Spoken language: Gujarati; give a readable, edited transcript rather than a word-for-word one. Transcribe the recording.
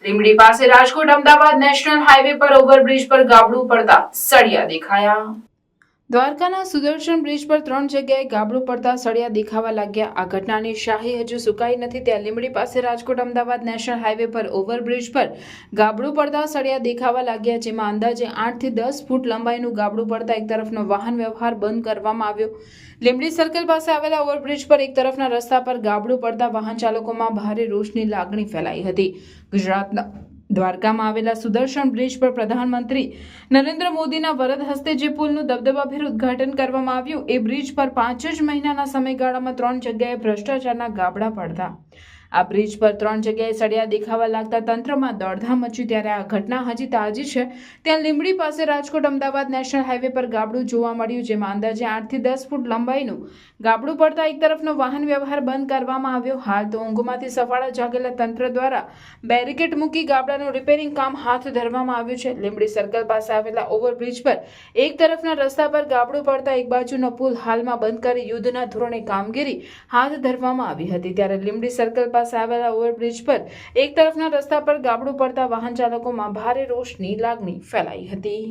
લીંબડી પાસે રાજકોટ અમદાવાદ નેશનલ હાઈવે પર ઓવરબ્રિજ પર ગાબડું પડતા સળિયા દેખાયા। દ્વારકાના સુદર્શન બ્રિજ પર 3 જગ્યાએ ગાબડું પડતા સળિયા દેખાવા લાગ્યા। આ ઘટનાની શાહી હજુ સુકાઈ નથી ત્યાં લીંબડી પાસે રાજકોટ અમદાવાદ નેશનલ હાઈવે પર ઓવરબ્રિજ પર ગાબડું પડતા સળિયા દેખાવા લાગ્યા, જેમાં અંદાજે 8 થી 10 ફૂટ લંબાઈનું ગાબડું પડતા એક તરફનો વાહન વ્યવહાર બંધ કરવામાં આવ્યો। લીંબડી સર્કલ પાસે આવેલા ઓવરબ્રિજ પર એક તરફના રસ્તા પર ગાબડું પડતા વાહન ચાલકોમાં ભારે રોષની લાગણી ફેલાઈ હતી। ગુજરાતના દ્વારકામાં આવેલા સુદર્શન બ્રિજ પર પ્રધાનમંત્રી નરેન્દ્ર મોદીના વરદ હસ્તે જે પુલનું દબદબાભેર ઉદ્ઘાટન કરવામાં આવ્યું એ બ્રિજ પર 5 જ મહિનાના સમયગાળામાં 3 જગ્યાએ ભ્રષ્ટાચારના ગાબડા પડતા આ બ્રિજ પર 3 જગ્યાએ સળિયા દેખાવા લાગતા તંત્રમાં દોડધામ મચી। ત્યારે આ ઘટના હજી તાજી છે ત્યાં લીંબડી પાસે રાજકોટ અમદાવાદ નેશનલ હાઈવે પર ગાબડું જોવા મળ્યું, જેમાં અંદાજે 8 થી 10 ફૂટ લંબાઈનું ગાબડું પડતા એક તરફનો વાહન વ્યવહાર બંધ કરવામાં આવ્યો। હાલ તો ઊંઘમાંથી સફાળા જાગેલા તંત્ર દ્વારા બેરિકેડ મૂકી ગાબડાનું રિપેરિંગ કામ હાથ ધરવામાં આવ્યું છે। લીંબડી સર્કલ પાસે આવેલા ઓવરબ્રિજ પર એક તરફના રસ્તા પર ગાબડું પડતા એક બાજુનો પુલ હાલમાં બંધ કરી યુદ્ધના ધોરણે કામગીરી હાથ ધરવામાં આવી હતી। ત્યારે લીંબડી સર્કલ પાસે આવેલા ઓવરબ્રિજ પર એક તરફના રસ્તા પર ગાબડું પડતા વાહન ચાલકોમાં ભારે રોષની લાગણી ફેલાઈ હતી।